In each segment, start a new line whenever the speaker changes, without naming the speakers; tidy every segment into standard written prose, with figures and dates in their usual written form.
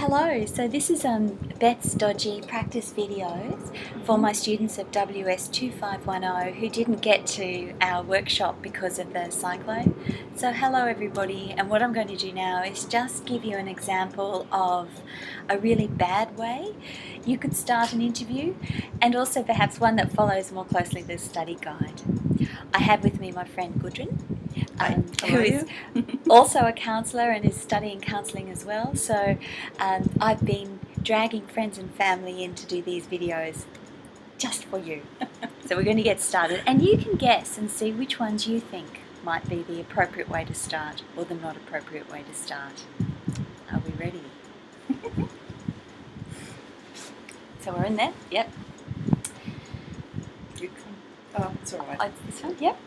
Hello, so this is Beth's dodgy practice videos for my students of WS2510 who didn't get to our workshop because of the cyclone. So hello everybody, and what I'm going to do now is just give you an example of a really bad way you could start an interview, and also perhaps one that follows more closely the study guide. I have with me my friend Gudrun, who is also a counsellor and is studying counselling as well. So I've been dragging friends and family in to do these videos just for you. So we're going to get started, and you can guess and see which ones you think might be the appropriate way to start or the not appropriate way to start. Are we ready? So we're in there? Yep.
You can. Oh, it's all right.
This one? Yep.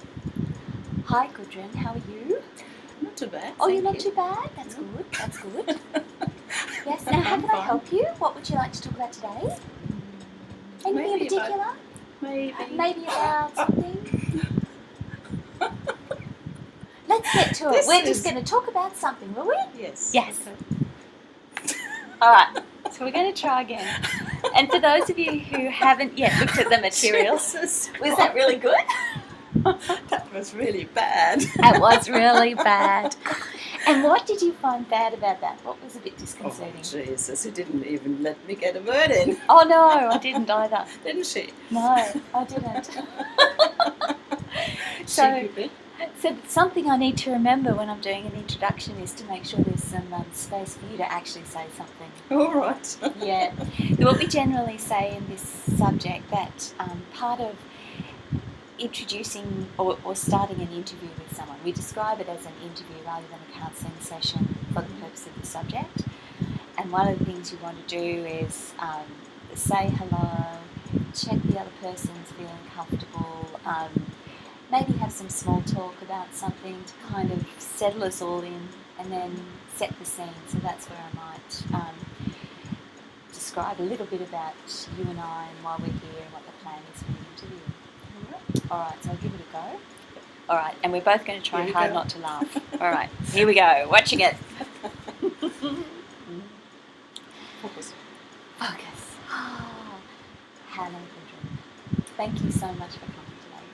Hi Gudrun, how are you?
Not too bad.
Oh, you're not too bad? That's good. That's good. Yes. Now, how can I help you? What would you like to talk about today? Anything in particular? Maybe about something? Let's get to it. We're just going to talk about something, will we?
Yes.
Yes.
Okay.
All right. So we're going to try again. And for those of you who haven't yet looked at the materials, was that really good?
That was really bad.
That was really bad. And what did you find bad about that? What was a bit disconcerting?
Oh, Jesus, you didn't even let me get a word in.
Oh, no, I didn't either.
Didn't she?
No, I didn't. So something I need to remember when I'm doing an introduction is to make sure there's some space for you to actually say something.
All right.
Yeah. What we generally say in this subject, that part of introducing or starting an interview with someone, we describe it as an interview rather than a counselling session for the purpose of the subject. And one of the things you want to do is say hello, check the other person's feeling comfortable, maybe have some small talk about something to kind of settle us all in, and then set the scene. So that's where I might describe a little bit about you and I and why we're here and what the plan is for the interview. All right, so I'll give it a go. All right, and we're both going to try hard not to laugh. All right, here we go. Watching it.
Focus.
Focus. Hannah Gudrun, thank you so much for coming today.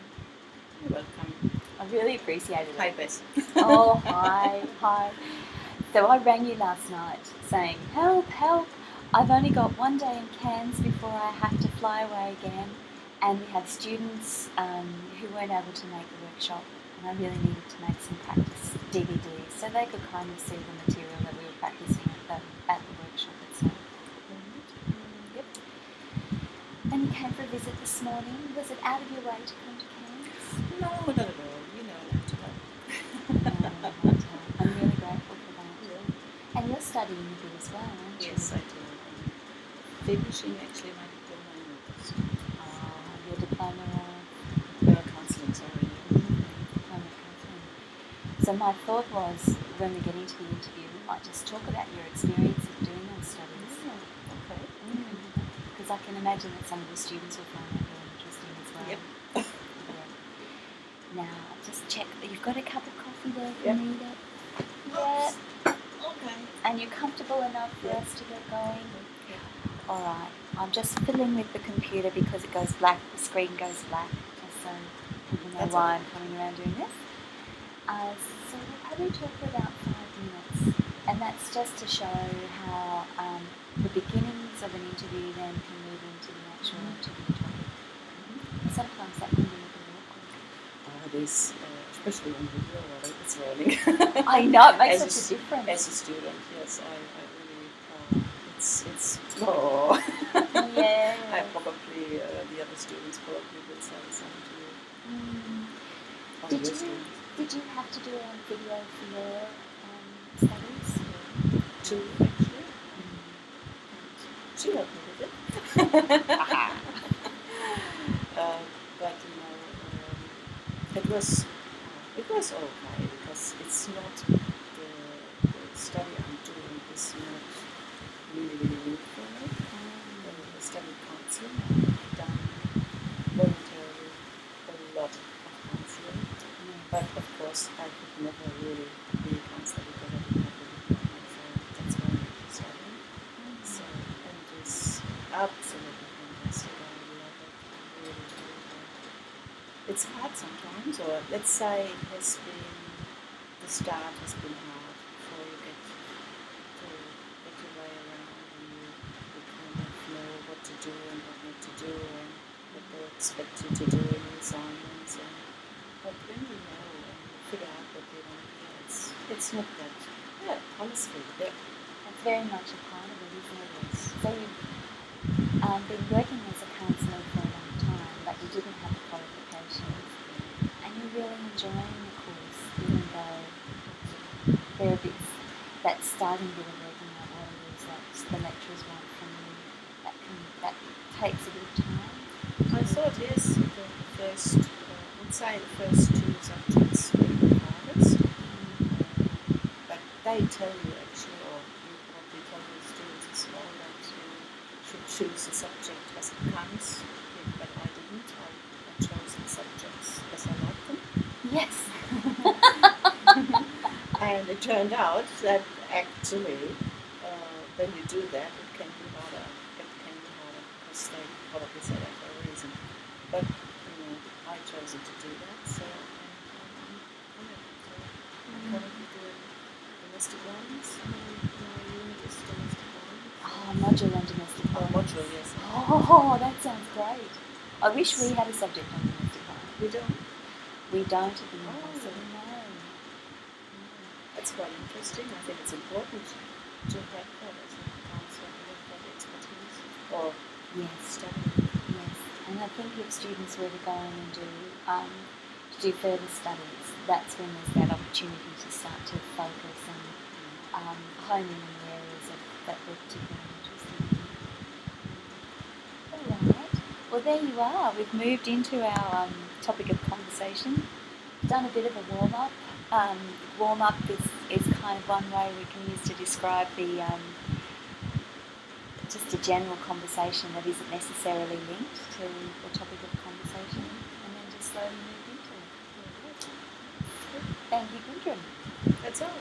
You're welcome.
I really appreciated it.
Hi, Bess.
Oh, hi. So I rang you last night saying, help, I've only got one day in Cairns before I have to fly away again. And we had students who weren't able to make the workshop, and I really needed to make some practice DVDs so they could kind of see the material that we were practicing at the workshop itself. Yep. And you came for a visit this morning. Was it out of your way to come to Cairns?
No, not at all. You know, not to help.
I'm really grateful for that. Yeah. And you're studying a bit as well, aren't you?
Yes, I do. I'm finishing actually my diploma in August.
Your diploma
Counselling, sorry.
Diploma counselling. So my thought was, when we get into the interview, we might just talk about your experience of doing those studies.
Okay.
Because I can imagine that some of the students will find that very interesting as well.
Yep.
Yeah. Now, just check that you've got a cup of coffee there if
Yep.
you need it. Yeah.
Okay.
And you're comfortable enough for us to get going? All right. I'm just fiddling with the computer because it goes black, the screen goes black, just so people know why I'm coming around doing this. So we'll probably talk for about 5 minutes, and that's just to show how the beginnings of an interview then can move into the actual interview topic. Sometimes that can be a bit awkward.
This, especially when it's rolling.
I know, it makes such a difference.
As a student, yes, I really, it's oh.
Yeah.
I probably, the other students probably would say something to you.
Did you have to do a video for your studies?
2, actually. She helped me with it. But it was okay, because it's not the study I'm doing is not really new for me. The study counselling, I've done voluntarily a lot of counselling, but of course I could never really be a counsellor because I didn't have the diploma, so that's why I'm studying. let's say it has been, the start has been hard before you get your way around, and you kind of know what to do and what not to do and what they expect you to do in the assignments. But when you know and you figure out what they want to hear, it's not that. Yeah, honestly,
That's very much a part of it, isn't it? So you've been working as a counsellor for a long time, but you didn't have the qualifications, and you're really enjoying the course, even though there are bits, that starting bit of working out what it is that the lecturers want from you, that takes a bit of time.
I thought, yes, the first, I would say the first two subjects were the hardest. But they tell you actually, or you probably tell your students as well, that you should choose the subject as it comes. But I didn't. I chose the subjects as I liked them.
Yes.
And it turned out that actually, when you do that, it can be harder. It can be harder because they probably say that for a reason. But I chose to do that, so I'm currently doing domestic violence. My unit is domestic violence.
Oh, module on domestic violence.
Module, yes.
Oh, that sounds great. I wish we had a subject on domestic violence.
We don't.
We don't at the university, no.
That's quite interesting. I think it's important to have that as a counselor, to have that expertise or study.
Yes, and I think if students were to go on and do further studies, that's when there's that opportunity to start to focus and hone in the areas that we're particularly interested in. All right. Well, there you are. We've moved into our topic of conversation. Done a bit of a warm-up. Warm-up is kind of one way we can use to describe the just a general conversation that isn't necessarily linked to the topic of conversation, and then just slowly move into it. Thank you, Gudrun.
That's all.